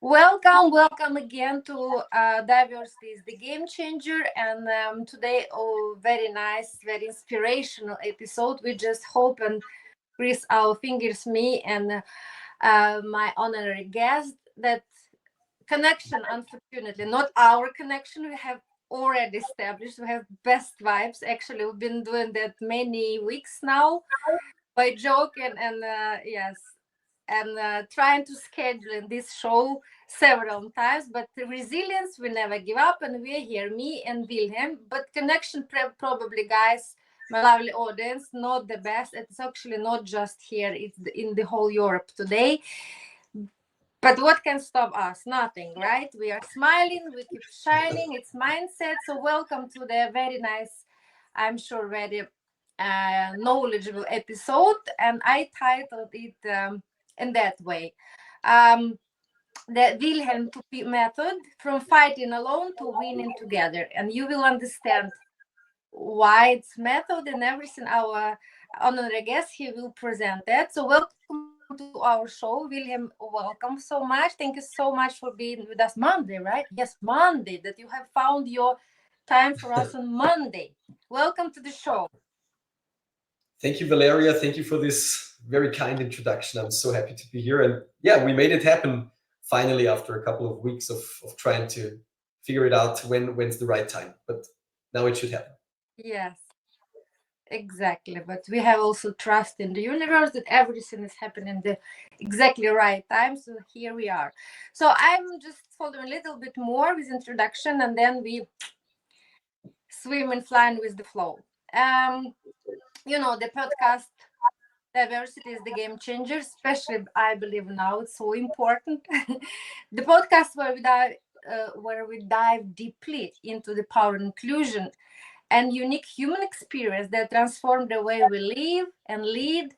Welcome again to Diversity is the Game Changer. And today, very nice, very inspirational episode. We just hope and cross our fingers, me and my honorary guest, that connection, unfortunately, not our connection. We have already established. We have best vibes. Actually, we've been doing that many weeks now by joking and yes, and trying to schedule in this show several times, but the resilience will never give up, and we're here, me and Wilhelm. But connection, probably, guys, my lovely audience, not the best. It's actually not just here, it's in the whole Europe today. But what can stop us? Nothing, right? We are smiling, we keep shining, it's mindset. So welcome to the very nice, I'm sure, very knowledgeable episode, and I titled it in that way. Um, the Wilhelm Tupy Method, from fighting alone to winning together. And you will understand why it's method and everything. Our honorary guest, he will present that. So welcome to our show, Wilhelm. Welcome so much. Thank you so much for being with us Monday, right? Yes, Monday, that you have found your time for us on Monday. Welcome to the show. Thank you, Valeria. Thank you for this very kind introduction. I'm so happy to be here. And yeah, we made it happen finally after a couple of weeks of trying to figure it out when's the right time. But now it should happen. Yes, exactly. But we have also trust in the universe that everything is happening the exactly right time. So here we are. So I'm just following a little bit more with introduction, and then we swim and flying with the flow. The podcast diversity is the game changer, especially I believe now it's so important. The podcast where we dive deeply into the power and inclusion and unique human experience that transform the way we live and lead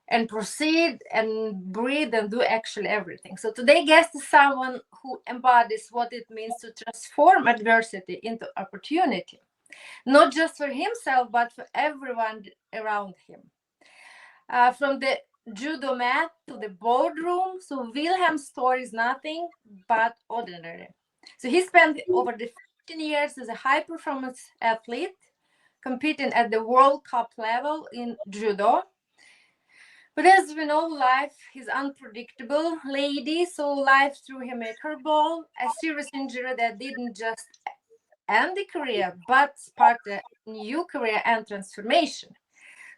and proceed and breathe and do actually everything. So today guest is someone who embodies what it means to transform adversity into opportunity, not just for himself but for everyone around him. From the judo mat to the boardroom, so Wilhelm's story is nothing but ordinary. So he spent over the 15 years as a high performance athlete, competing at the World Cup level in judo. But as we know, life is unpredictable, lady. So life threw him a curveball, a serious injury that didn't just end the career, but sparked a new career and transformation.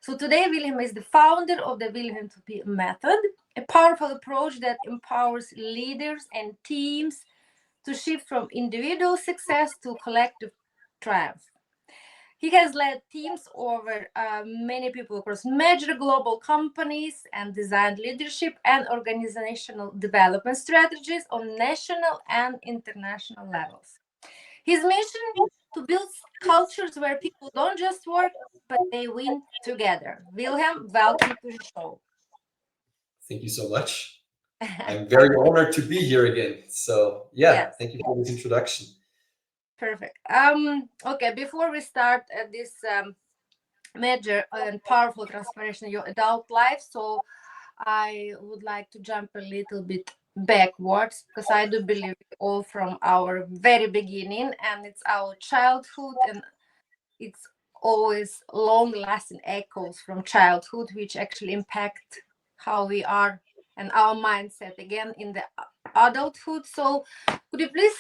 So today, Wilhelm is the founder of the Wilhelm Tupy Method, a powerful approach that empowers leaders and teams to shift from individual success to collective triumph. He has led teams over many people across major global companies and designed leadership and organizational development strategies on national and international levels. His mission to build cultures where people don't just work, but they win together. Wilhelm, welcome to the show. Thank you so much. I'm very honored to be here again. So yeah, Yes, thank you for this introduction. perfect. Okay, before we start this major and powerful transformation in your adult life, so I would like to jump a little bit backwards because I do believe all from our very beginning, and it's our childhood, and it's always long lasting echoes from childhood which actually impact how we are and our mindset again in the adulthood. So could you please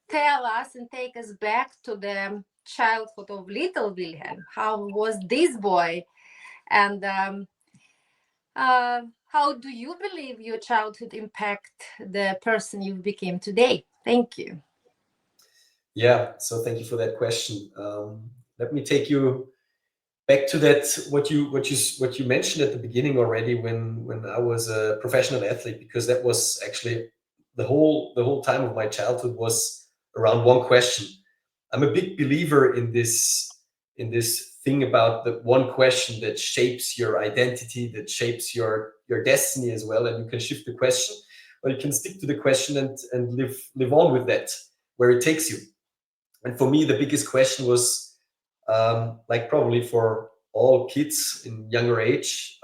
tell us and take us back to the childhood of little Wilhelm? How was this boy, and how do you believe your childhood impact the person you became today? Thank you. Yeah, so thank you for that question. Let me take you back to that what you mentioned at the beginning already when I was a professional athlete, because that was actually the whole time of my childhood was around one question. I'm a big believer in this thing about the one question that shapes your identity, that shapes your destiny as well. And you can shift the question, or you can stick to the question and live on with that where it takes you. And for me, the biggest question was, like probably for all kids in younger age,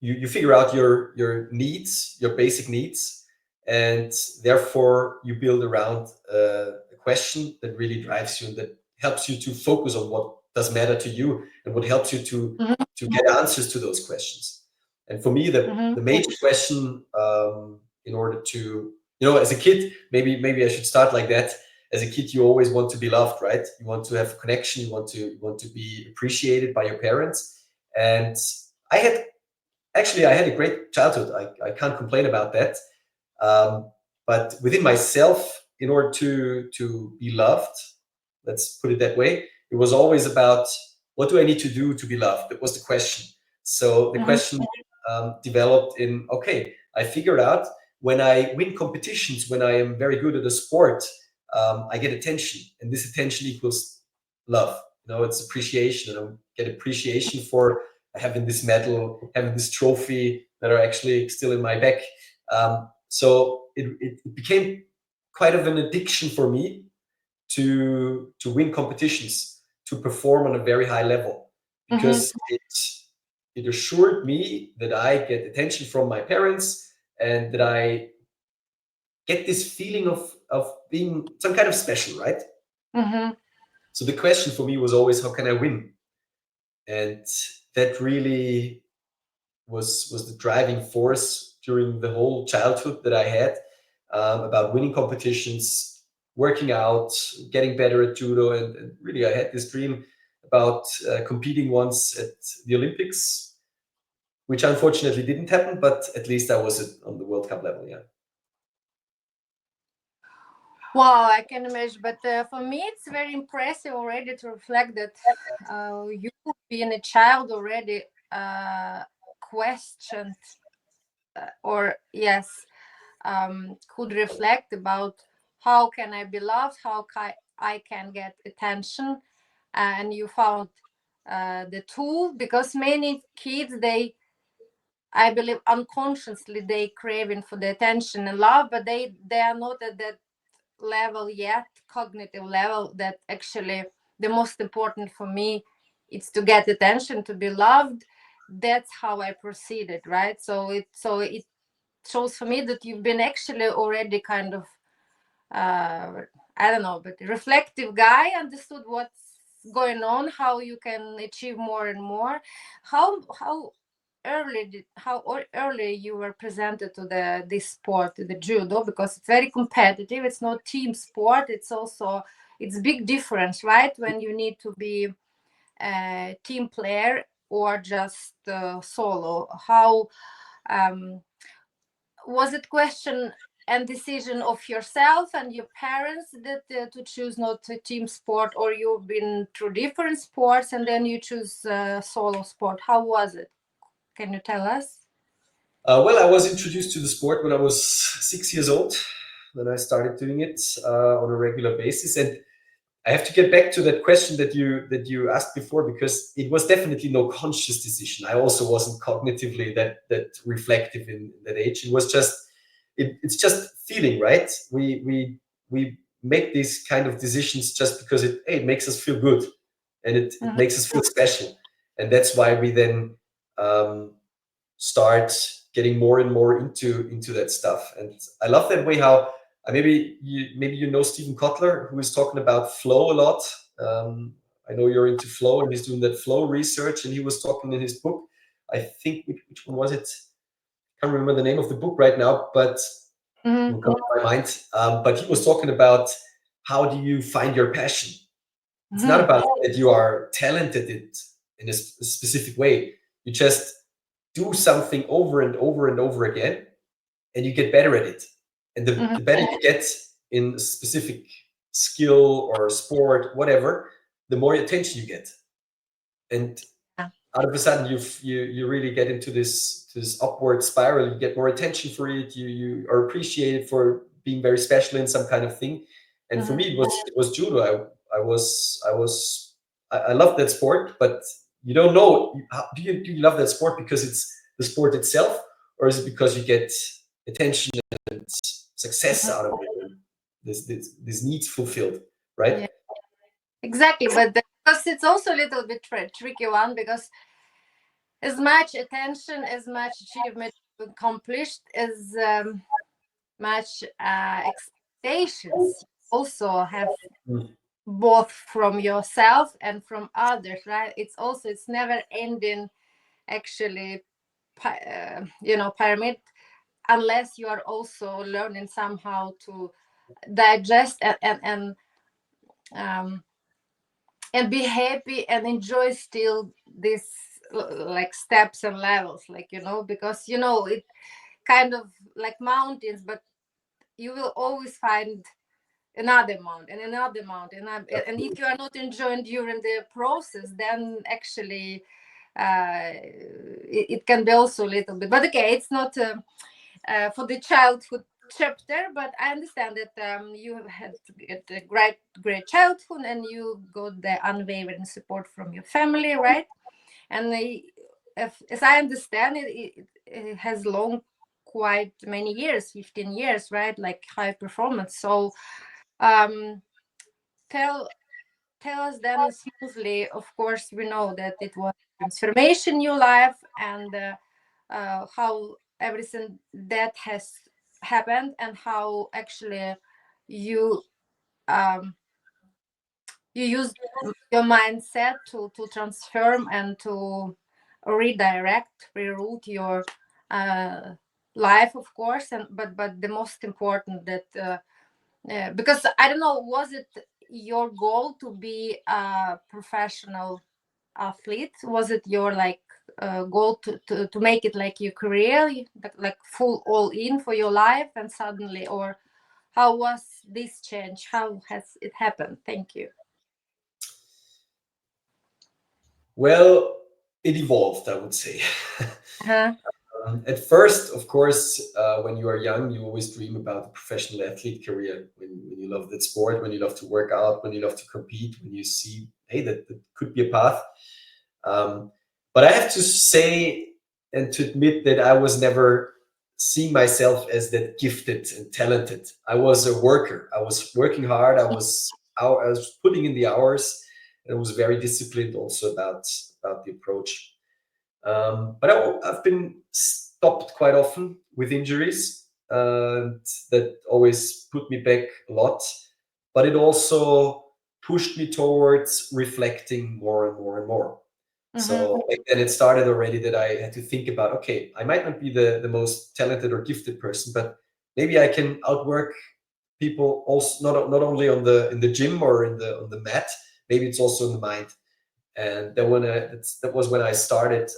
you figure out your needs, your basic needs, and therefore you build around a question that really drives you and that helps you to focus on what does matter to you and what helps you to get answers to those questions. And for me, the major question, in order to, as a kid, maybe I should start like that. As a kid, you always want to be loved, right? You want to have a connection. You want to be appreciated by your parents. And I had a great childhood. I can't complain about that. But within myself, in order to be loved, let's put it that way, it was always about, what do I need to do to be loved? That was the question. So the question developed in, okay, I figured out when I win competitions, when I am very good at a sport, I get attention, and this attention equals love. It's appreciation, and I get appreciation for having this medal, having this trophy that are actually still in my back. So it became quite of an addiction for me to win competitions, to perform on a very high level, because it assured me that I get attention from my parents and that I get this feeling of being some kind of special, right? So the question for me was always, how can I win? And that really was the driving force during the whole childhood that I had, about winning competitions, working out, getting better at judo. And really, I had this dream about competing once at the Olympics, which unfortunately didn't happen, but at least I was on the World Cup level, yeah. Wow, I can imagine. But for me, it's very impressive already to reflect that you, being a child, already questioned or, yes, could reflect about how can I be loved, how I can get attention. And you found the tool, because many kids, I believe unconsciously, they craving for the attention and love, but they are not at that level yet, cognitive level, that actually the most important for me is to get attention, to be loved. That's how I proceeded, right? So it shows for me that you've been actually already kind of I don't know, but reflective guy, understood what's going on, how you can achieve more and more. How early you were presented to this sport, the judo, because it's very competitive. It's not team sport. It's big difference, right? When you need to be a team player or just solo. How was it question and decision of yourself and your parents that to choose not a team sport, or you've been through different sports and then you choose solo sport? How was it? Can you tell us? Well, I was introduced to the sport when I was 6 years old, when I started doing it on a regular basis. And I have to get back to that question that you asked before, because it was definitely no conscious decision. I also wasn't cognitively that reflective in that age. It was just it's just feeling, right? We make these kind of decisions just because it makes us feel good, and it makes us feel special, and that's why we then start getting more and more into that stuff. And I love that way how maybe you know Stephen Kotler, who is talking about flow a lot. I know you're into flow, and he's doing that flow research, and he was talking in his book, I think, which one was it? I can't remember the name of the book right now, but it will come to my mind. But he was talking about, how do you find your passion? It's not about that you are talented in a specific way. You just do something over and over and over again, and you get better at it. And the better you get in a specific skill or sport, whatever, the more attention you get. And out of a sudden, you really get into this upward spiral. You get more attention for it. You are appreciated for being very special in some kind of thing. And for me, it was judo. I love that sport, but you don't know. Do you love that sport because it's the sport itself, or is it because you get attention and success out of it? This needs fulfilled, right? Yeah, exactly. But because it's also a little bit tricky one, because as much attention, as much achievement accomplished, as much expectations also have, Mm. both from yourself and from others, right? It's also, it's never ending actually, pyramid, unless you are also learning somehow to digest um, and be happy and enjoy still this, like steps and levels, like, because it kind of like mountains, but you will always find another mountain, another mountain, and if you are not enjoying during the process, then actually it can be also a little bit, but okay, it's not for the childhood chapter, but I understand that you have had a great childhood, and you got the unwavering support from your family, right? And as I understand it, it has long, quite many years, 15 years, right? Like high performance. So um, tell tell us then smoothly. Of course, we know that it was transformation in your life, and how everything that has happened, and how actually you um, you used your mindset to transform and to redirect, reroute your uh, life, of course, and but the most important that because I don't know, was it your goal to be a professional athlete? Was it your like goal to make it like your career, like full all in for your life, and suddenly, or how was this change? How has it happened? Thank you. Well, it evolved, I would say. Uh-huh. At first, of course, when you are young, you always dream about a professional athlete career. When you love that sport, when you love to work out, when you love to compete, when you see, hey, that could be a path. Um, but I have to say and to admit that I was never seeing myself as that gifted and talented. I was a worker. I was working hard. I was putting in the hours, and I was very disciplined also about the approach. But I've been stopped quite often with injuries, and that always put me back a lot. But it also pushed me towards reflecting more and more and more. Mm-hmm. So back then it started already that I had to think about, okay, I might not be the most talented or gifted person, but maybe I can outwork people also not only on the in the gym or in the on the mat, maybe it's also in the mind. And that was when I started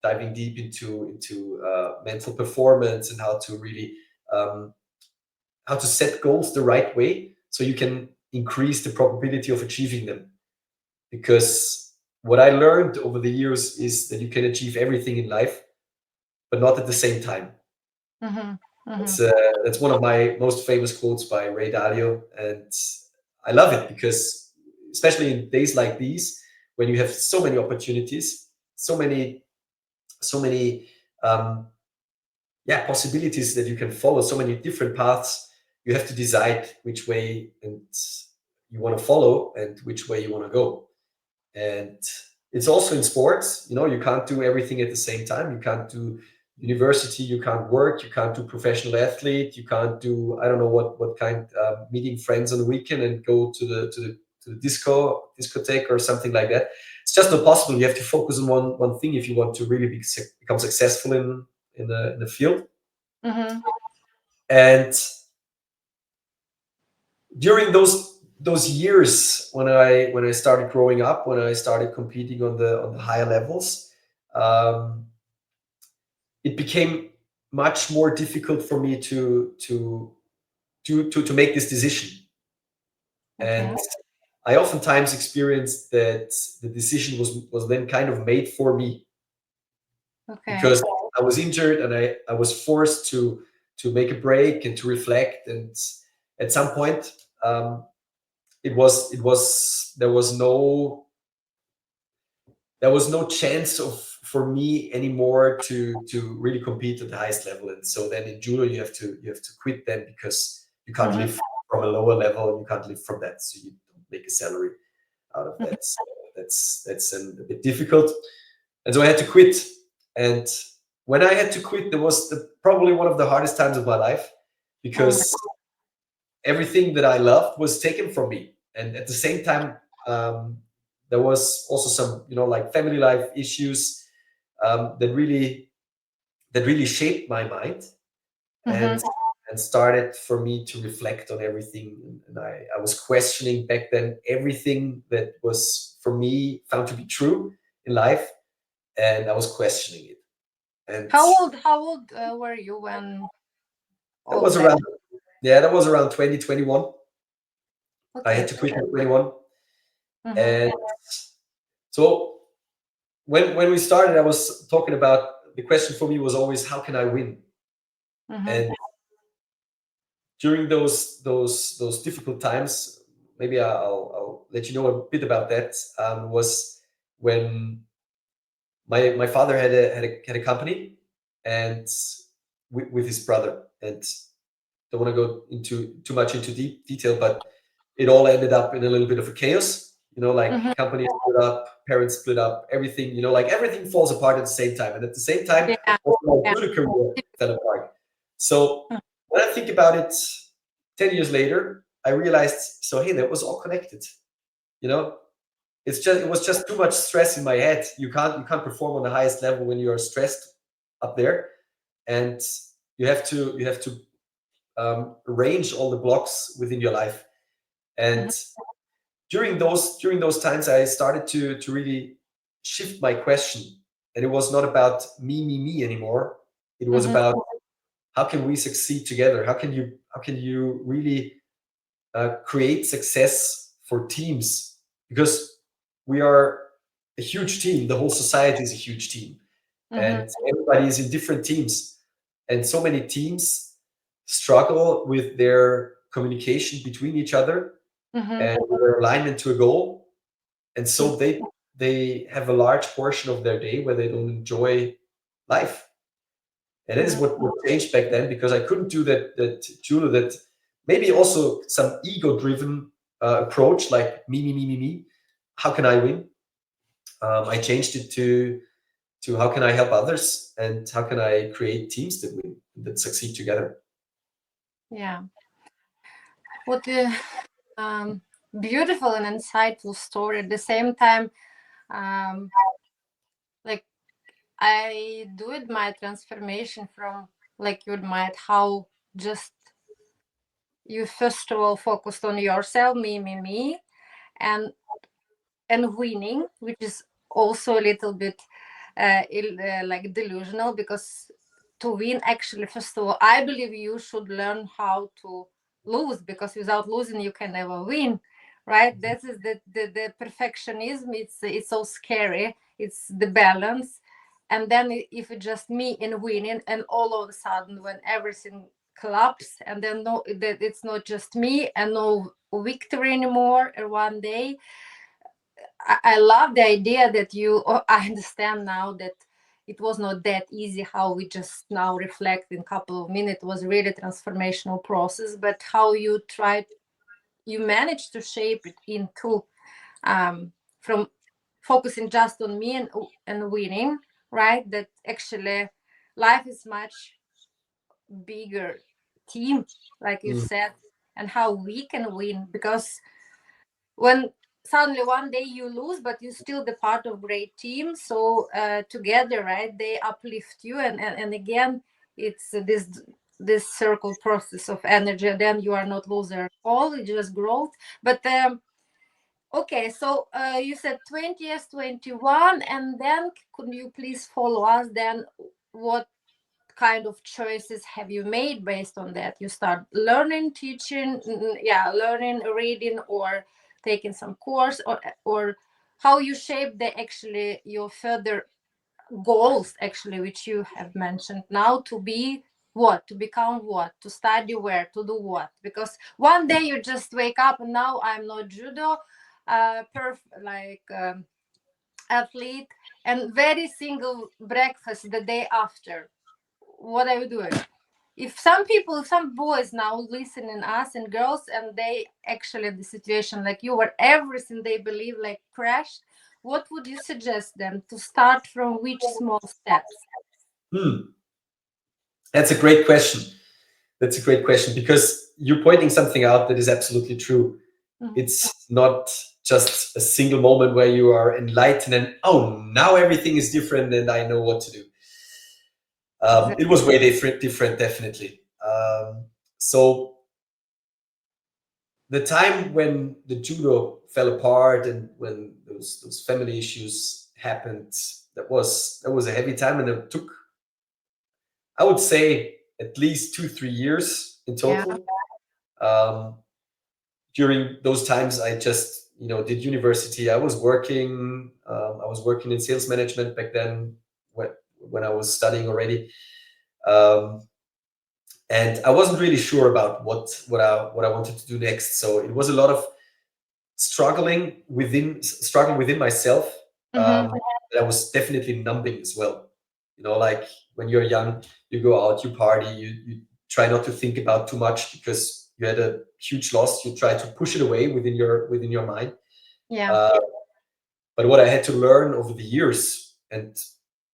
diving deep into mental performance and how to really um, how to set goals the right way so you can increase the probability of achieving them. Because what I learned over the years is that you can achieve everything in life, but not at the same time. Mm-hmm. Mm-hmm. That's uh, that's one of my most famous quotes by Ray Dalio, and I love it because, especially in days like these, when you have so many opportunities, so many um, possibilities that you can follow, so many different paths, you have to decide which way and you want to follow and which way you want to go. And it's also in sports, you can't do everything at the same time. You can't do university, you can't work, you can't do professional athlete, you can't do, I don't know what kind, meeting friends on the weekend and go to the discotheque or something like that. It's just not possible. You have to focus on one thing if you want to really become successful in the field. Mm-hmm. And during those years when I started growing up, when I started competing on the higher levels, um, it became much more difficult for me to make this decision. Okay. And I oftentimes experienced that the decision was then kind of made for me, Okay. because I was injured and I was forced to make a break and to reflect. And at some point, it was there was no chance of for me anymore to really compete at the highest level. And so then in judo you have to quit then, because you can't Mm-hmm. live from a lower level, you can't live from that, so you don't make a salary out of Mm-hmm. that. So that's a bit difficult, and so I had to quit. And when I had to quit, there was probably one of the hardest times of my life, Oh my. because everything that I loved was taken from me. And at the same time, there was also some, like family life issues that really shaped my mind, Mm-hmm. and started for me to reflect on everything. And I was questioning back then everything that was for me found to be true in life, and I was questioning it. And How old were you when that all was that? around, yeah, that was around 2021. I had Okay. to quit at 21. Mm-hmm. And so when we started, I was talking about, the question for me was always, how can I win? Mm-hmm. And during those difficult times, maybe I'll let you know a bit about that. Was when my father had a company, and with his brother, and don't want to go into too much into deep detail, but it all ended up in a little bit of a chaos. Mm-hmm. Like companies split up, parents split up, everything. Like everything falls apart at the same time, and at the same time, Yeah. also my Yeah. judo career fell apart. So when I think about it, 10 years later, I realized, so hey, that was all connected. You know, it was just too much stress in my head. You can't perform on the highest level when you are stressed up there, and you have to arrange all the blocks within your life. Mm-hmm. And during those times, I started to really shift my question, and it was not about me anymore. It was Mm-hmm. about, how can we succeed together? How can you really create success for teams? Because we are a huge team. The whole society is a huge team, Mm-hmm. and everybody is in different teams, and so many teams struggle with their communication between each other Mm-hmm. and their alignment to a goal. And so they have a large portion of their day where they don't enjoy life. And that is Mm-hmm. what changed back then, because I couldn't do that judo, that maybe also some ego driven approach, like me. How can I win? I changed it to how can I help others, and how can I create teams that win, that succeed together. Yeah. What a beautiful and insightful story. At the same time, um, like I do it my transformation from, like you admired how just you first of all focused on yourself, me, and winning, which is also a little bit like delusional, because to win, actually, first of all, I believe you should learn how to lose, because without losing you can never win, right? That is the perfectionism. It's so scary. It's the balance. And then if it's just me in winning, and all of a sudden when everything collapses, and then no, that it's not just me and no victory anymore, and one day I love the idea that you, oh, I understand now that it was not that easy, how we just now reflect in a couple of minutes. It was really transformational process, but how you tried, you managed to shape it into, from focusing just on me and winning, right? That actually life is much bigger team, like you Mm, said, and how we can win, because when suddenly one day you lose, but you're still the part of great team, so together, right, they uplift you, and again it's this circle process of energy, and then you are not loser at all, it's just growth. But okay, so you said 20 years, 21, and then could you please follow us then, what kind of choices have you made based on that? You start learning, teaching, yeah, learning, reading, or taking some course, or how you shape the actually your further goals, actually, which you have mentioned now, to be what, to become what, to study where, to do what? Because one day you just wake up and now I'm not judo like athlete, and very single breakfast the day after, what are you doing? If some people, some boys now listening us and girls, and they actually in the situation like you, where everything they believe like crashed, what would you suggest them to start from, which small steps? hmm. That's a great question. That's a great question, because you're pointing something out that is absolutely true. It's not just a single moment where you are enlightened and, oh, now everything is different and I know what to do. It was way different, definitely. So the time when the judo fell apart and when those family issues happened, that was a heavy time, and it took, I would say, at least 2-3 years in Yeah. total. Um, During those times, I just did university. I was working in sales management back then, when I was studying already. Um, and I wasn't really sure about what I wanted to do next. So it was a lot of struggle within myself. That I was definitely numbing as well. Like when you're young, you go out, you party, you try not to think about too much because you had a huge loss. You try to push it away within your mind. Yeah. Uh, but what I had to learn over the years, and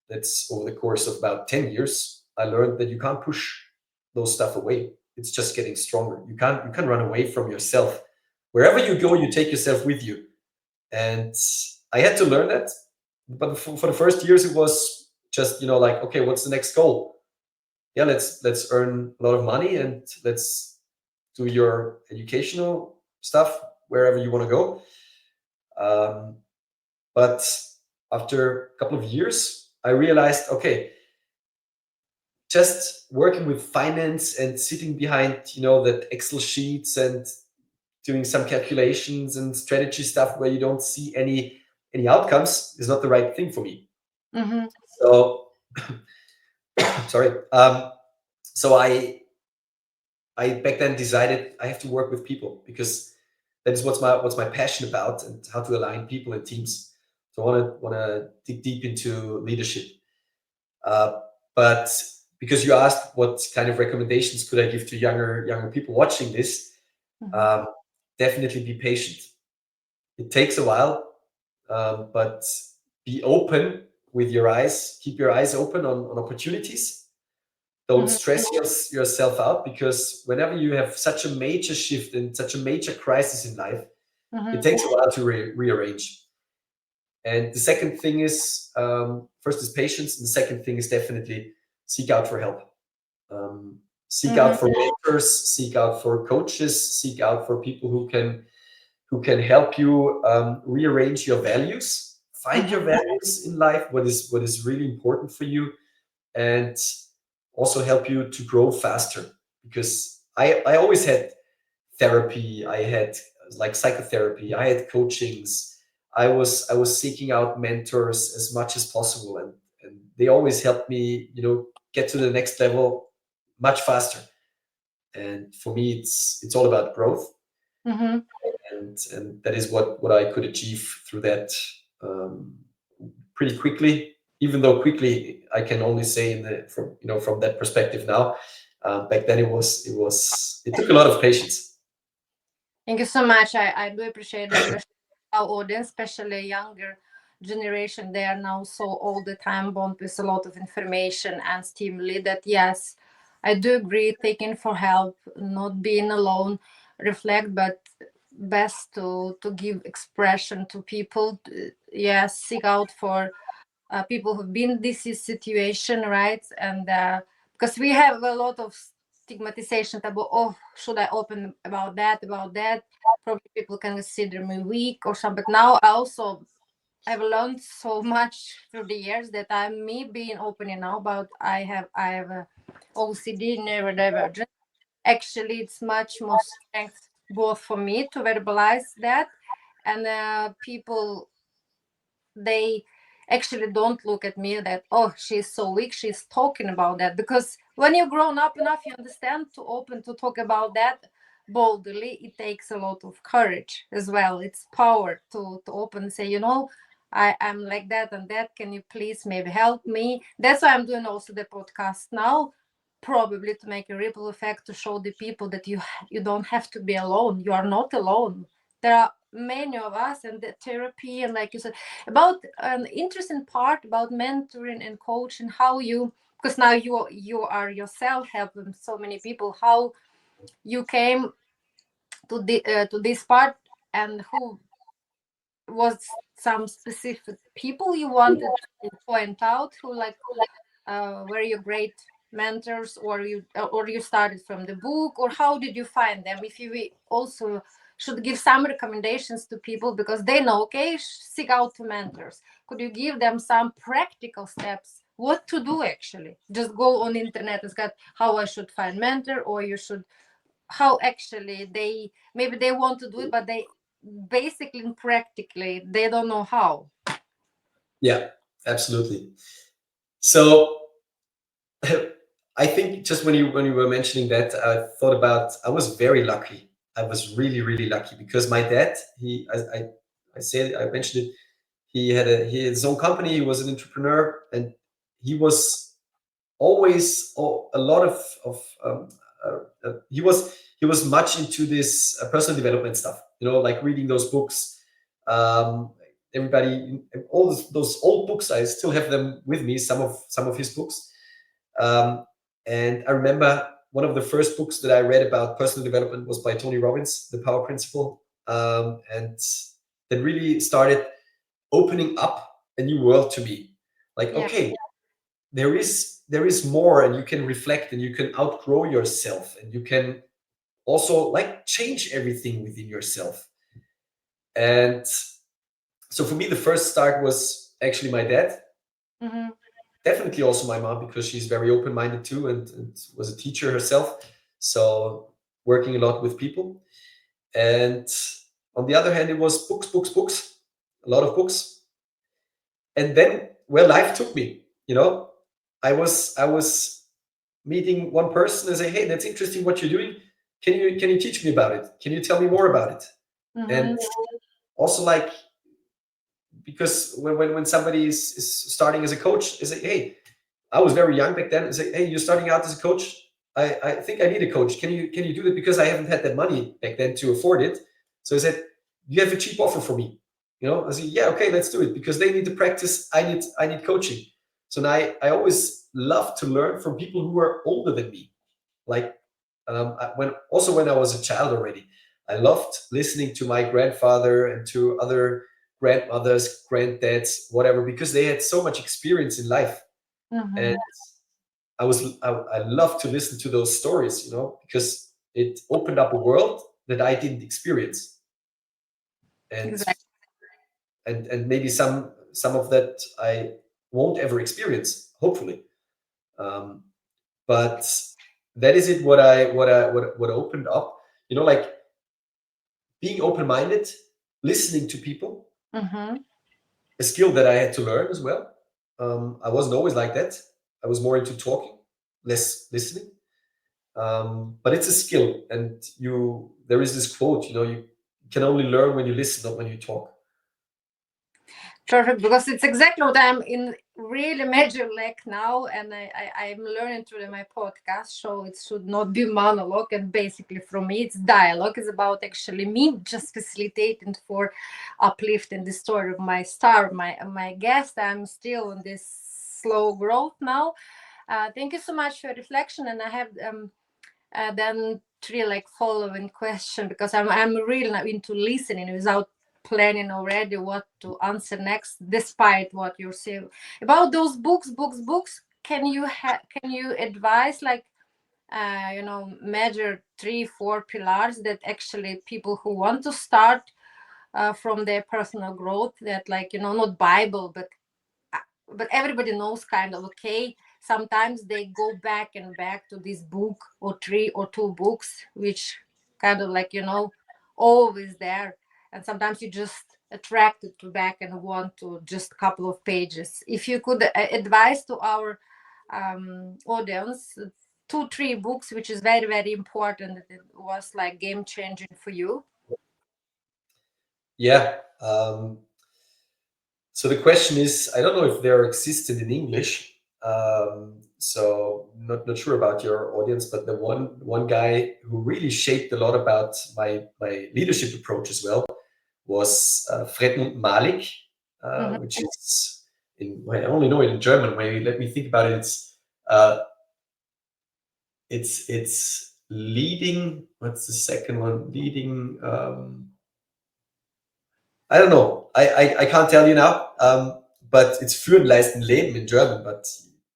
that's over the course of about 10 years, I learned that you can't push those stuff away. It's just getting stronger. You can't run away from yourself. Wherever you go, you take yourself with you. And I had to learn that. But for the first years, it was just, like, okay, what's the next goal? Yeah, let's earn a lot of money and let's do your educational stuff wherever you want to go. Um, but after a couple of years, I realized, okay, just working with finance and sitting behind, that Excel sheets and doing some calculations and strategy stuff where you don't see any outcomes is not the right thing for me. So sorry. So I back then decided I have to work with people, because that is what's my passion about, and how to align people and teams. So I want to dig deep into leadership. Uh, but because you asked what kind of recommendations could I give to younger people watching this, um, definitely be patient. It takes a while, but be open with your eyes. Keep your eyes open on opportunities. Don't stress yourself out, because whenever you have such a major shift and such a major crisis in life, it takes a while to rearrange. And the second thing is, first is patience, and the second thing is definitely seek out for help. Seek out for mentors, seek out for coaches, seek out for people who can help you rearrange your values, find your values in life, what is really important for you, and also help you to grow faster. Because I always had therapy, I had like psychotherapy, I had coachings. I was seeking out mentors as much as possible, and they always helped me, get to the next level much faster. And for me, it's all about growth, and that is what I could achieve through that, um, pretty quickly. Even though quickly, I can only say from that perspective now. Back then, it took a lot of patience. Thank you so much. I do appreciate that you're our audience, especially younger generation. They are now so all the time bound with a lot of information and stimuli that yes, I do agree. Taking for help, not being alone, reflect, but best to give expression to people. Yes, seek out for people who've been in this situation, right? And because we have a lot of stigmatization about, oh, should I open about that? Probably people can consider me weak or something. But now I also I've learned so much through the years that I'm me being open now about I have a OCD, neurodivergent. Actually, it's much more strength both for me to verbalize that, and people, they actually don't look at me that, oh, she's so weak, she's talking about that. Because when you've grown up enough, you understand to open to talk about that boldly. It takes a lot of courage as well. It's power to open and say, I'm like that and that, can you please maybe help me? That's why I'm doing also the podcast now, probably to make a ripple effect, to show the people that you don't have to be alone. You are not alone. There are many of us, and the therapy, and like you said, about an interesting part about mentoring and coaching, how you, because now you are yourself helping so many people, how you came to this part, and who was some specific people you wanted to point out, who like were your great mentors, or you started from the book, or how did you find them? If you also should give some recommendations to people because they know, okay, seek out to mentors, could you give them some practical steps what to do? Actually, just go on internet and got how I should find mentor, or you should, how actually they, maybe they want to do it, but they basically and practically they don't know how. Yeah, absolutely. So I think just when you were mentioning that, I thought about, I was very lucky. I was really really lucky because my dad, I mentioned it. He had his own company. He was an entrepreneur, and he was always a lot of he was much into this personal development stuff. Like reading those books. Um, Everybody, all those old books, I still have them with me. Some of his books. Um, and I remember one of the first books that I read about personal development was by Tony Robbins, The Power Principle, and that really started opening up a new world to me. Like, Yeah. okay, there is more, and you can reflect, and you can outgrow yourself, and you can also like change everything within yourself. And so for me, the first start was actually my dad. Mm-hmm. Definitely also my mom, because she's very open-minded too, and was a teacher herself, so working a lot with people. And on the other hand, it was books, books, books, a lot of books. And then where life took me, I was meeting one person and say, hey, that's interesting what you're doing. Can you teach me about it? Can you tell me more about it? Mm-hmm. And also, like, because when somebody is starting as a coach, is say, hey, I was very young back then, and say, hey, you're starting out as a coach. I think I need a coach. Can you do that? Because I haven't had that money back then to afford it. So I said, you have a cheap offer for me. I said, yeah, okay, let's do it, because they need to practice. I need coaching. So now I always love to learn from people who are older than me. Like, when I was a child already, I loved listening to my grandfather and to other grandmothers, granddads, whatever, because they had so much experience in life. Mm-hmm. And I love to listen to those stories, because it opened up a world that I didn't experience. And Exactly. maybe some of that I won't ever experience, hopefully. Um, but that is it, what opened up, like being open-minded, listening to people, Mm-hmm. a skill that I had to learn as well. I wasn't always like that. I was more into talking, less listening. But it's a skill, and there is this quote, you can only learn when you listen, not when you talk. Perfect, because it's exactly what I'm in really major lack now, and I'm learning through my podcast. So it should not be monologue, and basically from me it's dialogue. It's about actually me just facilitating for uplifting the story of my star, my guest. I'm still on this slow growth now. Thank you so much for your reflection, and I have then three like following question, because I'm really now into listening without planning already what to answer next, despite what you're saying about those books. Can you advise like major 3-4 pillars that actually people who want to start from their personal growth, that like not Bible, but everybody knows kind of, okay, sometimes they go back and back to this book or three or two books which kind of like always there, and sometimes you just attracted to back and want to just couple of pages. If you could advise to our audience 2-3 books which is very very important, that it was like game changing for you. Yeah. So the question is, I don't know if they're existed in English. So not sure about your audience, but the one guy who really shaped a lot about my leadership approach as well was Fredmund Malik, Hmm. which is I only know it in German. Maybe let me think about it. It's Uh, it's leading. What's the second one? Leading. I don't know. I can't tell you now. But it's Führen leisten Leben in German. But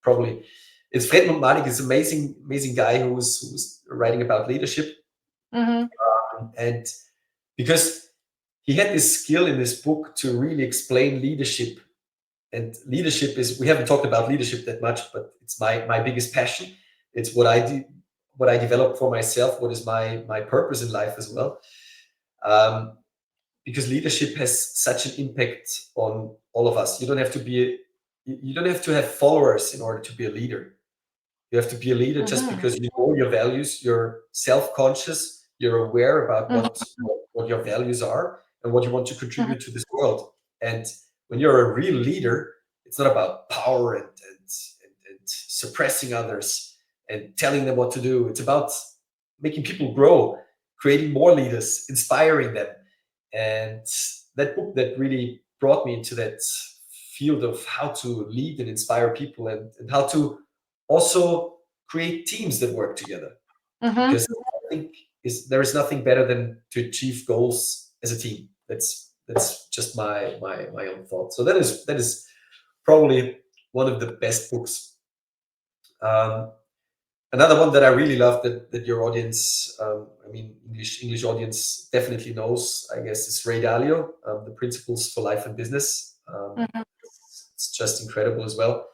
probably it's Fredmund Malik. Is amazing guy who's writing about leadership. Mm-hmm. And because he had this skill in this book to really explain leadership. And leadership is, we haven't talked about leadership that much, but it's my biggest passion. It's what I do, what I developed for myself, what is my purpose in life as well. Because leadership has such an impact on all of us. You don't have to have followers in order to be a leader. You have to be a leader just because you know your values, you're self-conscious, you're aware about what your values are and what you want to contribute to this world. And when you're a real leader, it's not about power and suppressing others and telling them what to do. It's about making people grow, creating more leaders, inspiring them. And that book that really brought me into that field of how to lead and inspire people, and how to also create teams that work together. Because I think there is nothing better than to achieve goals as a team. That's just my own thought. So that is probably one of the best books. Another one that I really love that your audience, I mean English audience definitely knows, I guess, is Ray Dalio, The Principles for Life and Business. It's just incredible as well.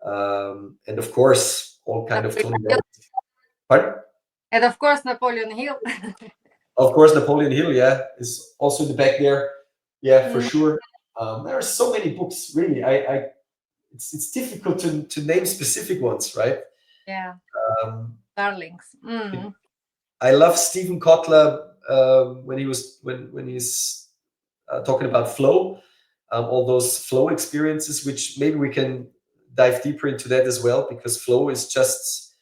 And of course, all kind of Tony Robbins. Pardon? And of course, Napoleon Hill. Of course, Napoleon Hill, yeah, is also in the back there. Yeah, for sure. There are so many books, really. It's difficult to name specific ones, right? Yeah. Darlings. I love Stephen Kotler when he's talking about flow, all those flow experiences, which maybe we can dive deeper into that as well, because flow is just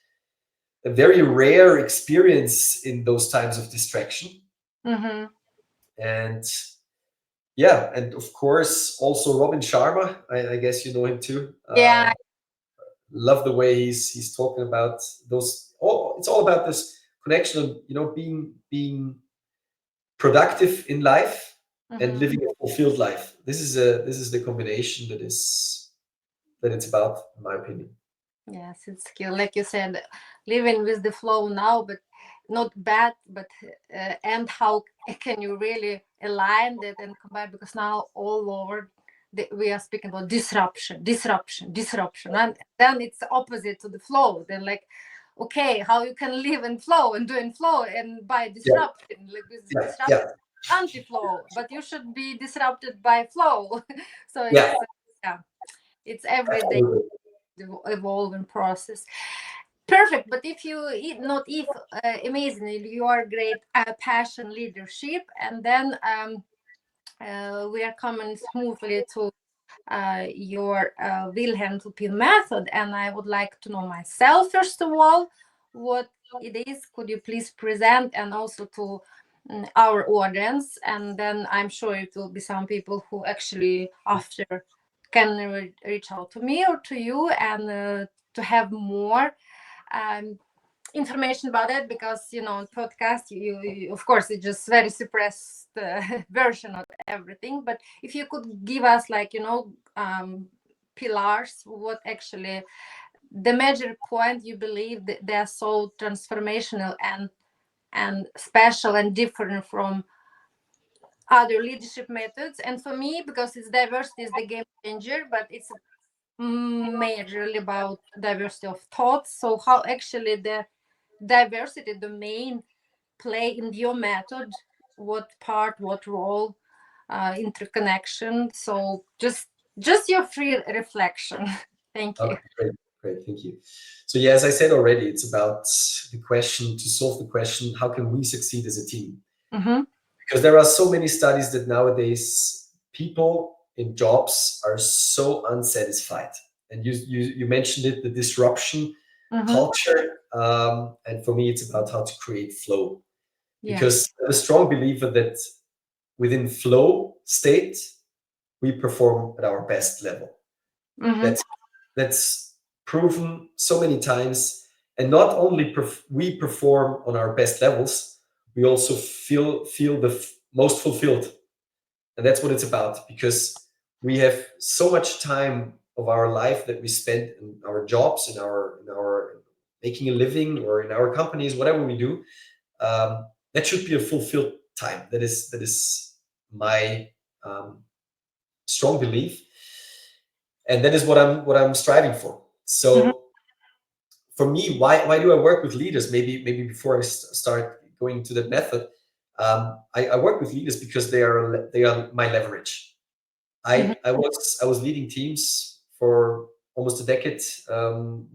a very rare experience in those times of distraction. And yeah, and of course also Robin Sharma. I guess you know him too. Yeah. Love the way he's talking about those. It's all about this connection of being productive in life and living a fulfilled life. This is the combination that it's about, in my opinion. Yes, it's skill, like you said, living with the flow now, but not bad, but and how can you really align that and combine? Because now all over we are speaking about disruption, and then it's opposite to the flow. Then like, okay, how you can live in flow and do in flow, and by disruption, like with disruption, anti-flow, but you should be disrupted by flow. So it's every day evolving process. Perfect. But if you not if amazingly, you are great passion leadership, and then we are coming smoothly to your Wilhelm Tupy method, and I would like to know myself first of all what it is. Could you please present, and also to our audience, and then I'm sure it will be some people who actually after can reach out to me or to you, and to have more information about it, because podcast you of course it's just very suppressed version of everything. But if you could give us like pillars, what actually the major point you believe that they are so transformational and special and different from other leadership methods. And for me, because it's diversity is the game changer, but it's majorly about diversity of thoughts. So how actually the diversity domain play in your method, what part, what role, interconnection. So just your free reflection. Thank you. Great, thank you. So yeah, as I said already, it's about the question, to solve the question, how can we succeed as a team? Because there are so many studies that nowadays people in jobs are so unsatisfied. And you mentioned it, the disruption culture. And for me, it's about how to create flow. Because I'm a strong believer that within flow state, we perform at our best level. That's proven so many times. And not only we perform on our best levels, we also feel the most fulfilled. And that's what it's about, because we have so much time of our life that we spend in our jobs, in our making a living, or in our companies, whatever we do. That should be a fulfilled time. That is my strong belief, and that is what I'm striving for. Mhm. So for me, why do I work with leaders? Maybe before I start going to that method, I work with leaders because they are my leverage. Mhm. I was leading teams for almost a decade,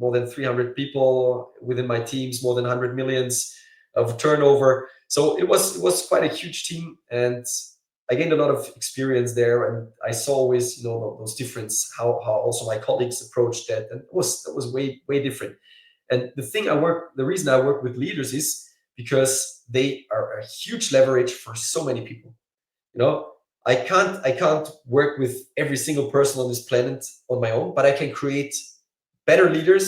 more than 300 people within my teams, more than 100 millions of turnover. So it was quite a huge team, and I gained a lot of experience there, and I saw always, those difference, how also my colleagues approached that, and that was way different. And the reason I work with leaders is because they are a huge leverage for so many people. You know, I can't work with every single person on this planet on my own, but I can create better leaders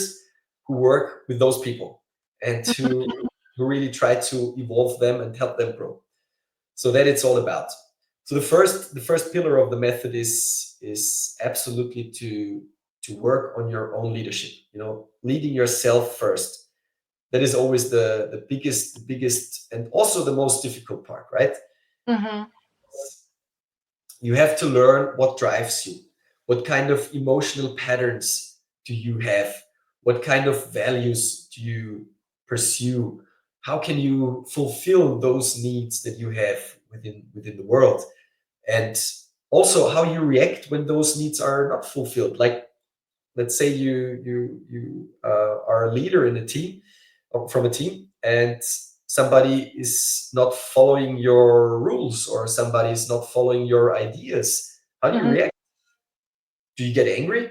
who work with those people, and who really try to evolve them and help them grow. So that it's all about. So the first pillar of the method is absolutely to work on your own leadership. Leading yourself first. That is always the biggest and also the most difficult part, right? Mhm. You have to learn what drives you. What kind of emotional patterns do you have? What kind of values do you pursue? How can you fulfill those needs that you have within the world? And also how you react when those needs are not fulfilled. Like, let's say you are a leader in a team, from a team, and somebody is not following your rules, or somebody is not following your ideas. How do you Mhm. react? Do you get angry,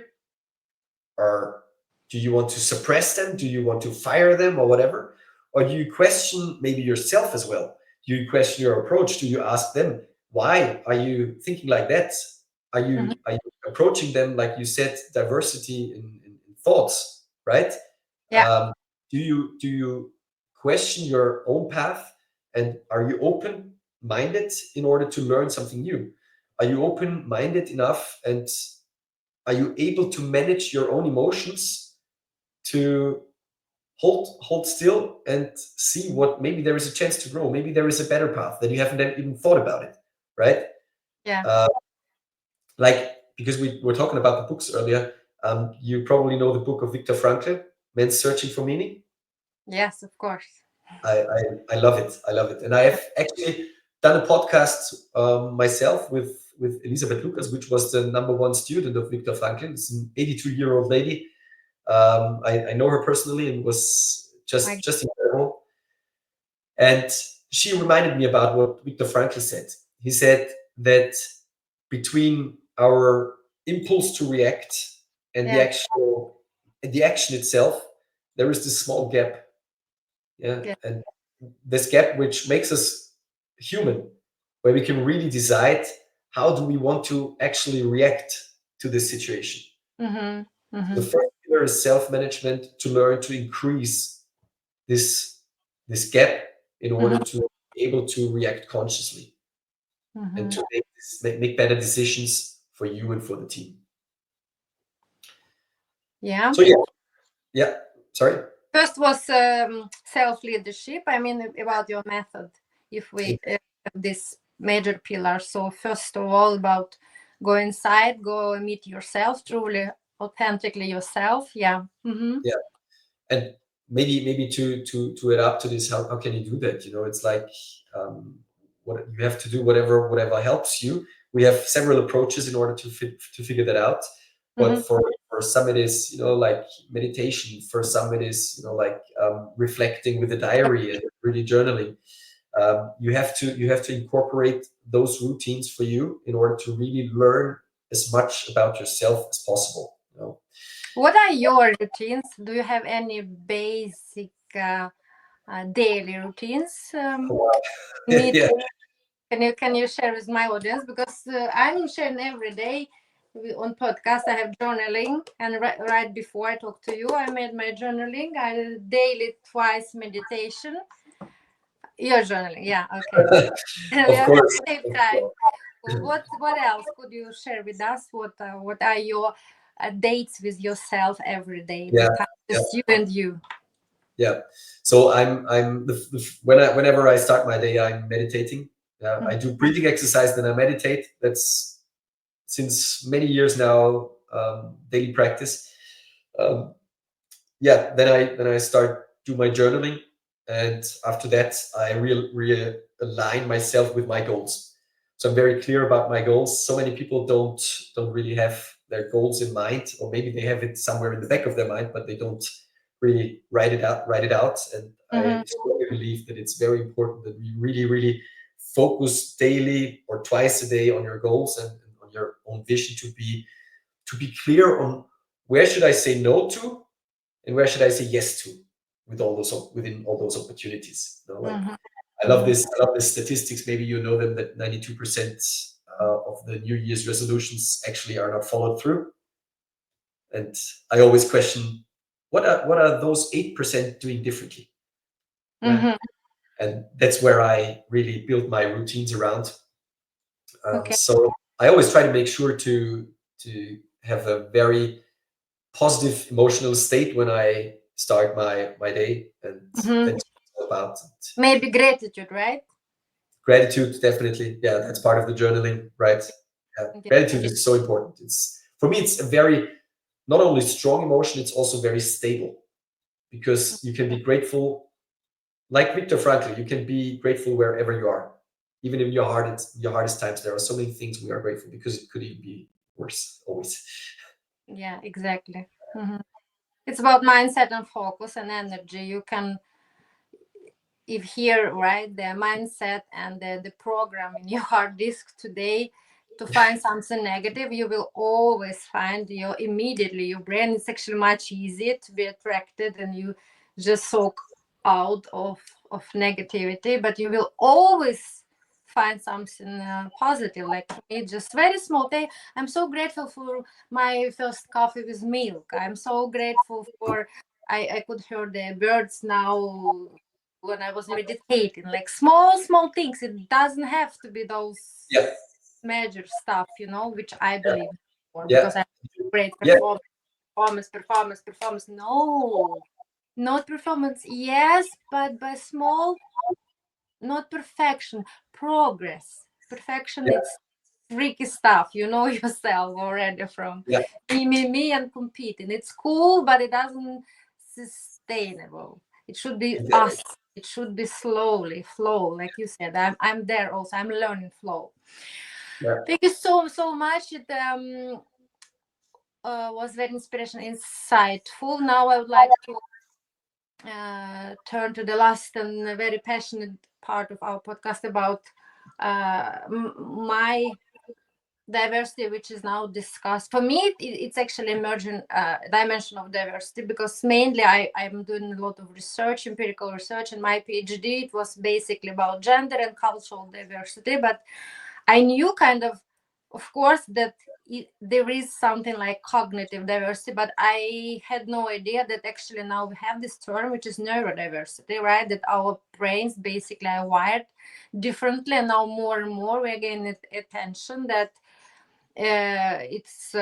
or do you want to suppress them? Do you want to fire them, or whatever? Or do you question maybe yourself as well? Do you question your approach? Do you ask them, why are you thinking like that? are Mhm. you are you approaching them, like you said, diversity in thoughts, right? Yeah. Do you question your own path, and are you open minded in order to learn something new? Are you open minded enough, and are you able to manage your own emotions, to hold still and see what, maybe there is a chance to grow, maybe there is a better path that you haven't even thought about it, right? Yeah. uh, like, because we were talking about the books earlier, you probably know the book of Viktor Frankl, Man's Searching for Meaning. Yes, of course. I love it. I love it. And I have actually done a podcast, myself, with Elisabeth Lucas, which was the number one student of Viktor Frankl. It's an 82-year-old lady. I know her personally, and was My. just incredible. And she reminded me about what Viktor Frankl said. He said that between our impulse to react and the Yeah. actual the action itself, there is this small gap. Yeah, Yeah. and this gap which makes us human, where we can really decide how do we want to actually react to this situation. Mhm. So the Mhm. first pillar is self-management, to learn to increase this this gap in order Mhm. to be able to react consciously, and Mhm. to make better decisions for you and for the team. Yeah. So yeah, sorry. First was self leadership. I mean, about your method. If we have this major pillar, so first of all, about go inside, go meet yourself, truly, authentically yourself. Yeah. Mm-hmm. Yeah, and maybe to add up to this, how can you do that? It's like, what you have to do, whatever helps you. We have several approaches in order to figure that out. Mm-hmm. But for some it is, like meditation. For some it is, like, reflecting with a diary and really journaling. You have to incorporate those routines for you in order to really learn as much about yourself as possible. What are your routines? Do you have any basic daily routines? Need Yeah. Can you share with my audience, because I'm sharing every day. on podcast, I have journaling, and right before I talk to you, I made my journaling. I daily twice meditation. Your journaling, yeah, okay. We Of are at course. the same time. What else could you share with us? What are your dates with yourself every day? Yeah. The time Yeah. just you and you. Yeah. So whenever I start my day, I'm meditating. I do breathing exercise, then I meditate. That's since many years now, daily practice. Um, yeah. Then I start do my journaling, and after that, I realign myself with my goals. So I'm very clear about my goals. So many people don't really have their goals in mind, or maybe they have it somewhere in the back of their mind, but they don't really write it out. And Mm-hmm. I strongly believe that it's very important that we really focus daily or twice a day on your goals and on your own vision, to be clear on where should I say no to and where should I say yes to within all those opportunities. Like Mm-hmm. I love this statistics. Maybe you know them, that 92% of the New Year's resolutions actually are not followed through. And I always question, what are those 8% doing differently? Yeah. Mm-hmm. And that's where I really build my routines around. Okay. So I always try to make sure to have a very positive emotional state when I start my day, and Mm-hmm. that's what it's all about. And Maybe gratitude, right? gratitude, definitely, yeah, that's part of the journaling, right? Yeah, Okay. gratitude is so important. It's for me, it's a very not only strong emotion, it's also very stable, because you can be grateful, like Viktor Frankl. You can be grateful wherever you are, even in your hardest times. There are so many things we are grateful because it could even be worse always. Yeah, exactly. Mm-hmm. It's about mindset and focus and energy. You can, if here, right, the mindset and the program in your hard disk today to find something negative, you will always find your brain is actually much easier to be attracted, and you just soak out of negativity, but you will always find something positive. Like for me, just very small thing. I'm so grateful for my first coffee with milk. I'm so grateful for I could hear the birds now when I was meditating, like small things. It doesn't have to be those Yeah, major stuff, which I yeah, believe for, yeah, because I'm great yeah, performance. No, not performance. Yes, but by small, not perfection, progress. Perfection, yeah, it's tricky stuff. You know yourself already from yeah, me, and competing. It's cool, but it doesn't sustainable. It should be exactly. us. It should be slowly flow, like you said. I'm there also. I'm learning flow. Yeah. Thank you so much. It was very inspirational, insightful. Now I would like to turn to the last and very passionate part of our podcast about my diversity, which is now discussed. For me, it's actually emerging dimension of diversity, because mainly I'm doing a lot of research, empirical research, and my PhD, it was basically about gender and cultural diversity. But I knew kind of course, that there is something like cognitive diversity, but I had no idea that actually now we have this term, which is neurodiversity, right? That our brains basically are wired differently, and now more and more we're getting attention that it's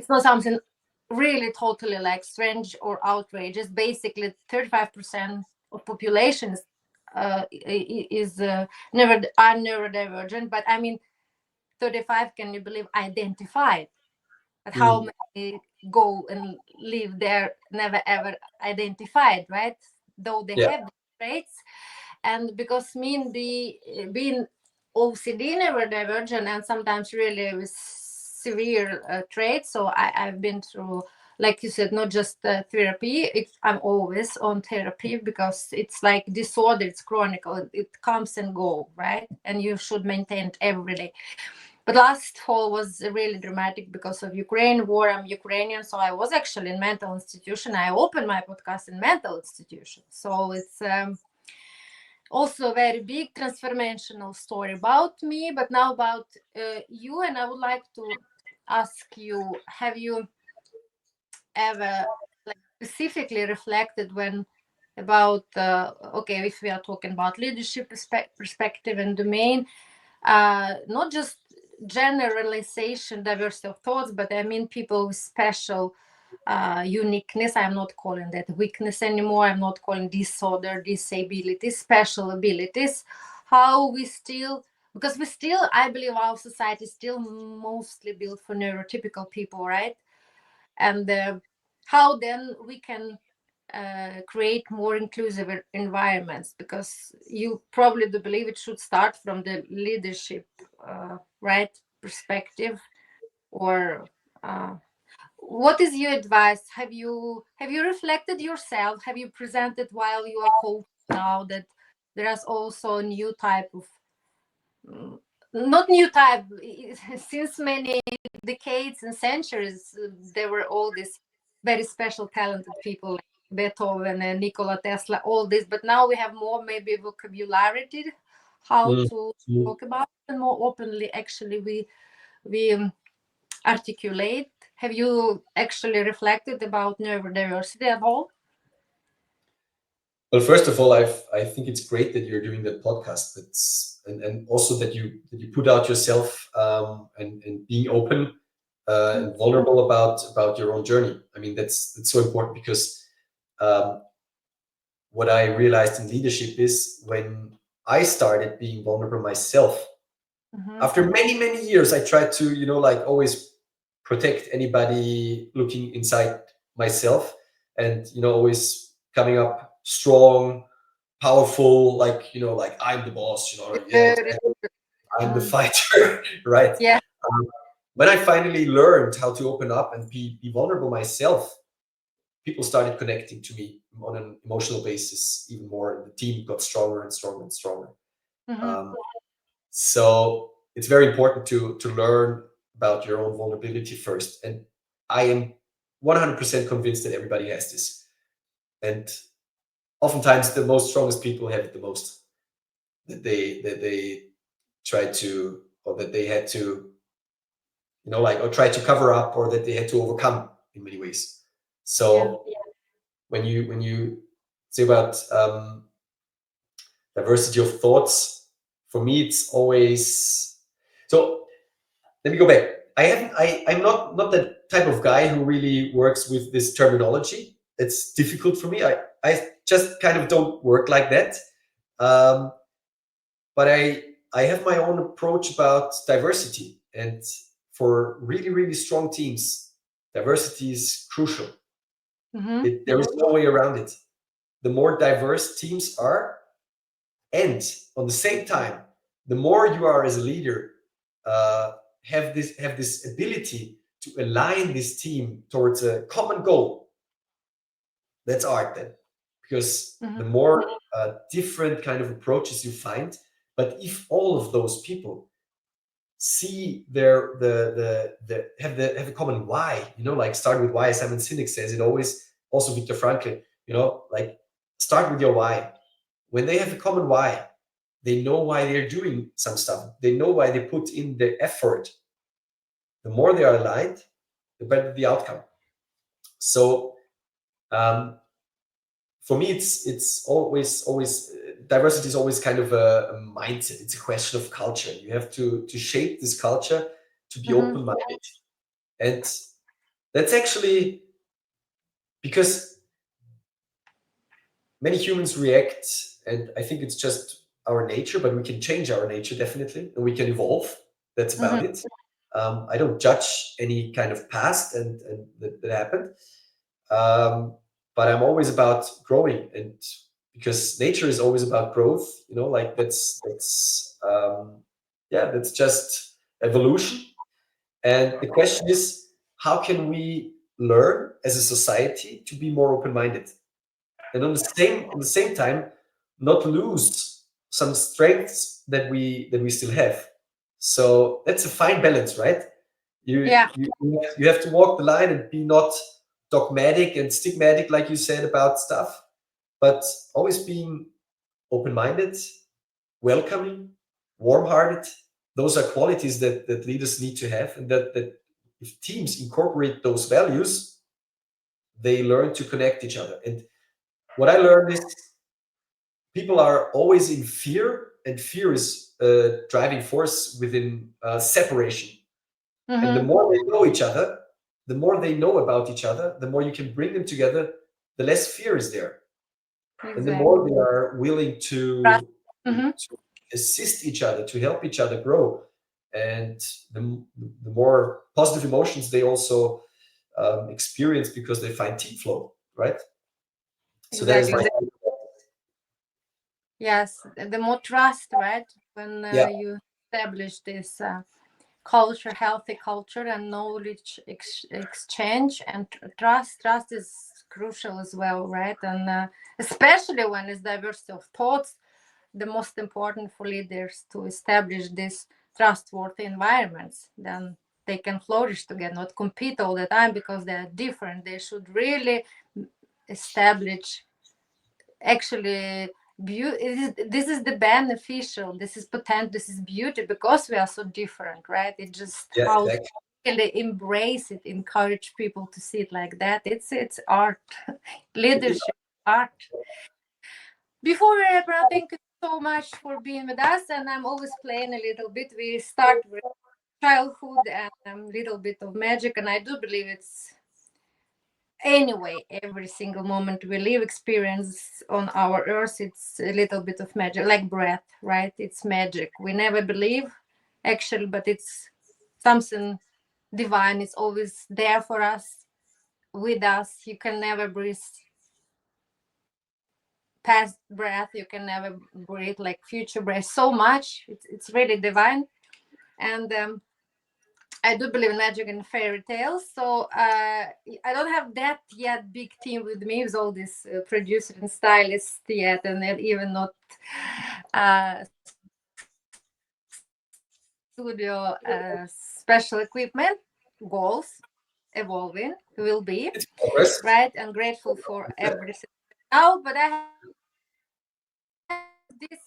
not something really totally like strange or outrageous. Basically, 35% of populations is are neurodivergent, but I mean 35, can you believe, identified. But how Mm. many go and live there never ever identified, right? Though they Yeah. have the traits. And because me and being OCD neurodivergent, and sometimes really with severe traits, so I've been through, like you said, not just therapy. I'm always on therapy because it's like disorder, it's chronic, it comes and go, right? And you should maintain it every day. But last fall was really dramatic because of Ukraine war. I'm Ukrainian, so I was actually in mental institution. I opened my podcast in mental institution, so it's also a very big transformational story about me, but now about you. And I would like to ask you, have you ever like specifically reflected when about okay, if we are talking about leadership perspective and domain, not just generalization, diversity of thoughts, but I mean people with special uniqueness. I'm not calling that weakness anymore. I'm not calling disorder, disability, special abilities. How we still, because we still, I believe our society is still mostly built for neurotypical people, right? And how then we can create more inclusive environments, because you probably do believe it should start from the leadership right perspective, or what is your advice? Have you reflected yourself? Have you presented while you are coaching now that there is also a new type of mm, not new type since many decades and centuries there were all these very special talented people like Beethoven and Nikola Tesla, all this, but now we have more maybe vocabulary how Mm. to Mm. talk about it, and more openly actually we articulate. Have you actually reflected about neurodiversity at all? Well, first of all, I think it's great that you're doing that podcast. That's and also that you put out yourself, and being open and vulnerable about your own journey. I mean, that's so important because um, what I realized in leadership is when I started being vulnerable myself. Mm-hmm. After many years, I tried to like always protect anybody looking inside myself, and always coming up strong, powerful, like like I'm the boss, yeah, I'm the Mm. fighter, right? Yeah. um, when I finally learned how to open up and be vulnerable myself, people started connecting to me on an emotional basis even more, and the team got stronger and stronger and stronger. Mm-hmm. um, so it's very important to learn about your own vulnerability first, and I am 100% convinced that everybody has this, and oftentimes the most strongest people have it the most, that they try to, or that they had to, like, or try to cover up, or that they had to overcome in many ways. Yeah. So when you say about diversity of thoughts, for me it's always so. Let me go back. I'm not that type of guy who really works with this terminology. It's difficult for me. I just kind of don't work like that. Um, but I have my own approach about diversity, and for really strong teams, diversity is crucial. Mm-hmm. There is no way around it. The more diverse teams are, and on the same time, the more you are as a leader, uh, have this ability to align this team towards a common goal. That's art then, because Mm-hmm. the more different kind of approaches you find, but if all of those people see have a common why, like start with why. Simon Sinek says it always. Also Viktor Frankl, like start with your why. When they have a common why, they know why they're doing some stuff. They know why they put in the effort. The more they are aligned, the better the outcome. So um, for me, it's always diversity is always kind of a mindset. It's a question of culture. You have to shape this culture to be Mm-hmm. open minded, and that's actually because many humans react, and I think it's just our nature, but we can change our nature definitely, and we can evolve. That's Mm-hmm. about it. I don't judge any kind of past and that happened, um, but I'm always about growing, and because nature is always about growth. Like that's just evolution. And the question is, how can we learn as a society to be more open-minded? And on the same time, not lose some strengths that we still have. So that's a fine balance, right? you Yeah. you you have to walk the line and be not dogmatic and stigmatic, like you said, about stuff, but always being open-minded, welcoming, warm-hearted. Those are qualities that leaders need to have, and that if teams incorporate those values, they learn to connect each other. And what I learned is people are always in fear, and fear is a driving force within separation. And the Mm-hmm. more they know each other, the more they know about each other, the more you can bring them together, the less fear is there. And the more Exactly. they are willing Trust. Mm-hmm. to assist each other, to help each other grow. And the more positive emotions they also experience because they find team flow, right? So that is Exactly. my Yes, the more trust, right? When yeah, you establish this culture, healthy culture, and knowledge exchange and trust is crucial as well, right? And especially when it's diversity of thoughts, the most important for leaders to establish these trustworthy environments. Then they can flourish together, not compete all the time because they are different. They should really establish actually this is the beneficial, this is potential, this is beauty because we are so different, right? It just yeah, how to exactly. really embrace it, encourage people to see it like that. It's art. Leadership art. Before we wrap up, thank you so much for being with us, and I'm always playing a little bit. We start with childhood and a little bit of magic, and I do believe it's anyway every single moment we live experience on our earth, it's a little bit of magic, like breath, right? It's magic we never believe actually, but it's something divine. It's always there for us, with us. You can never breathe past breath, you can never breathe like future breath so much. It's really divine. And I do believe in magic and fairy tales. So I don't have that yet big team with me with all this producer and stylist yet, and then even not studio special equipment. Goals evolving will be It's progress. right, and grateful for everything now. But I have this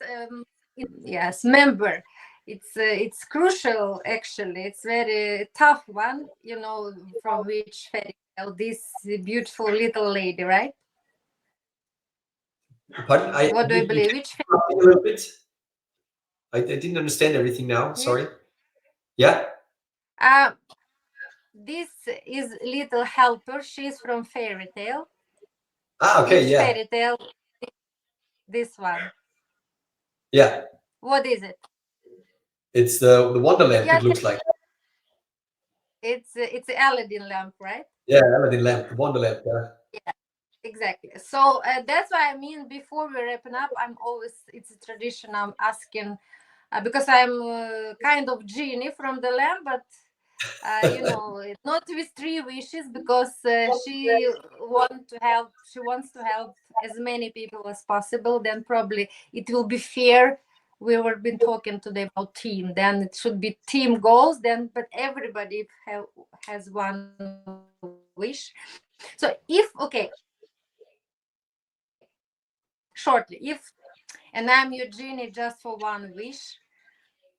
yes member. It's crucial actually. It's very tough one, you know, from which fairy tale this beautiful little lady, right? Pardon? What do you You believe? can Which interrupt me a little bit. I didn't understand everything now. fairy? Sorry. Yeah. Uh, this is little helper. She's from fairy tale. Ah, okay. Which Yeah. fairy tale? This one. Yeah. What is it? It's the Wonderlamp. Yeah, It looks like. it's Aladdin lamp, right? Yeah, Aladdin lamp, the Wonderlamp. Yeah. Yeah, exactly. So that's why I mean, before we wrapping up, I'm always, it's a tradition, I'm asking because I'm kind of genie from the lamp, but you know, not with three wishes because she wants to help as many people as possible. Then probably it will be fair. We were been talking today about team, then it should be team goals, then but everybody has one wish. So if okay, shortly, if and I'm your genie just for one wish,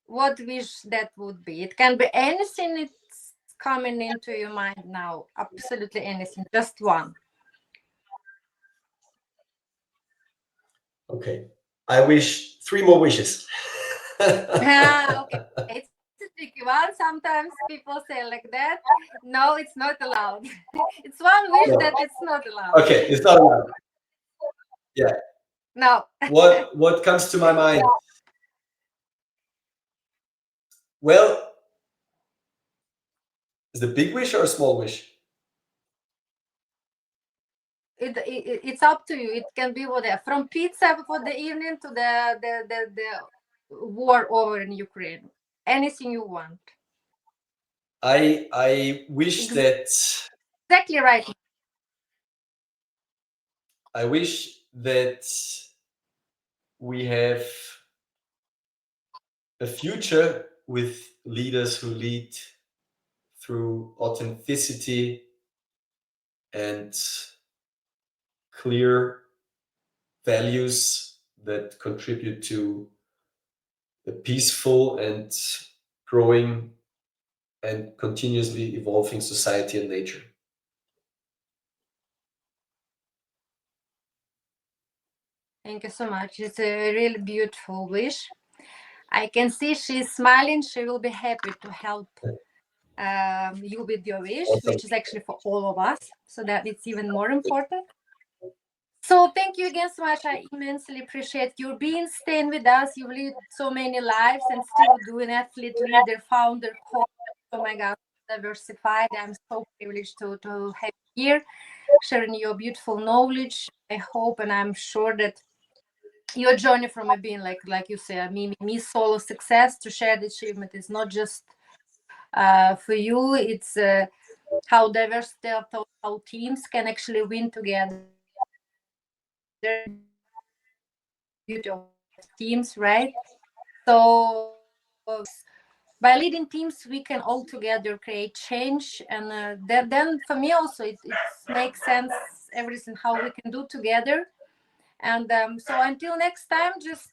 what wish that would be? It can be anything. It's coming into your mind now. Absolutely anything. Just one. Okay. I wish three more wishes. Okay. It's a tricky one. Sometimes people say like that. No, it's not allowed. It's one wish that No. it's not allowed. Okay, it's not allowed. Yeah. No. What comes to my mind? Well, is it a big wish or a small wish? It's up to you. It can be whatever, from pizza for the evening to the war over in Ukraine. Anything you want. I wish that Exactly right. I wish that we have a future with leaders who lead through authenticity and clear values that contribute to a peaceful and growing and continuously evolving society and nature. Thank you so much. It's a really beautiful wish. I can see she's smiling. She will be happy to help you with your wish, Awesome. which is actually for all of us. So that it's even more important. So thank you again so much. I immensely appreciate your being, staying with us. You've lived so many lives and still doing athlete, leader, founder, coach. Oh my God, diversified. I'm so privileged to have you here, sharing your beautiful knowledge. I hope and I'm sure that your journey from a being like you say, a me solo success to shared achievement is not just for you. It's how diversity of how teams can actually win together. That's the beauty of teams, right? So by leading teams, we can all together create change, and then for me also it makes sense everything how we can do together. And so until next time, just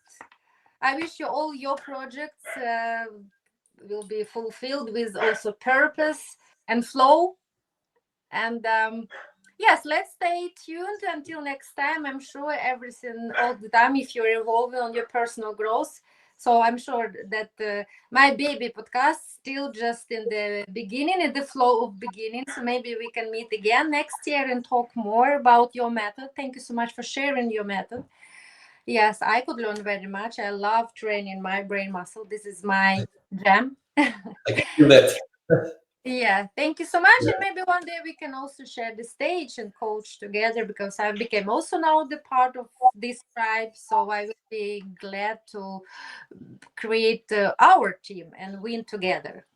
I wish you all your projects will be fulfilled with also purpose and flow. And yes, let's stay tuned until next time. I'm sure everything all the time if you're evolving on your personal growth. So I'm sure that my baby podcast still just in the beginning, in the flow of beginning. So maybe we can meet again next year and talk more about your method. Thank you so much for sharing your method. Yes, I could learn very much. I love training my brain muscle. This is my jam. I can feel that. Yeah, thank you so much. Yeah, And maybe one day we can also share the stage and coach together because I became also now the part of this tribe. So I will be glad to create our team and win together.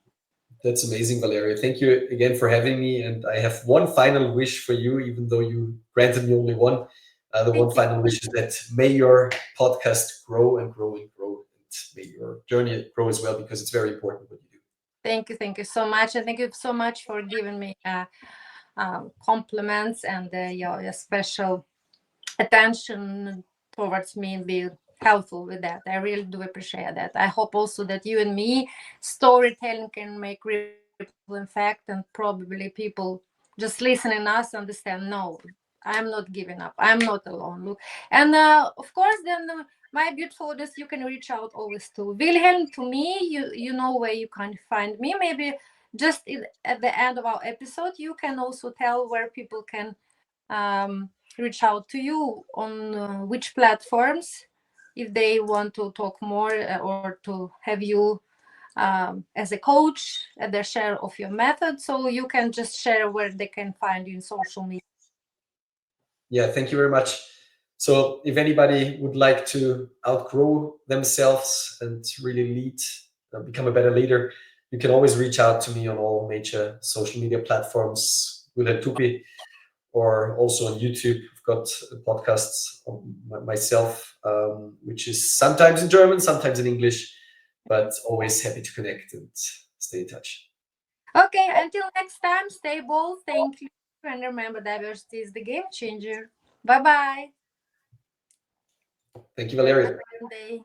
that's amazing, Valeria. Thank you again for having me. And I have one final wish for you, even though you granted me only one. The one Thank you. final wish is that may your podcast grow and grow and grow, and may your journey grow as well, because it's very important what you do. Thank you. Thank you so much. And thank you so much for giving me compliments and your special attention towards me and be helpful with that. I really do appreciate that. I hope also that you and me storytelling can make ripple effect and probably people just listening us understand no, I'm not giving up, I'm not alone. Look, and of course then my beautiful audience, you can reach out always to Wilhelm, to me. You know where you can find me. Maybe just at the end of our episode you can also tell where people can reach out to you on which platforms if they want to talk more or to have you as a coach at their share of your method. So you can just share where they can find you in social media. Yeah, thank you very much. So, if anybody would like to outgrow themselves and really lead, become a better leader, you can always reach out to me on all major social media platforms, Wilhelm Tupy, or also on YouTube. I've got podcasts on myself, which is sometimes in German, sometimes in English, but always happy to connect and stay in touch. Okay, until next time, stay bold. Thank you. And remember, diversity is the game changer. Bye bye. Thank you, Have a Valeria. nice day.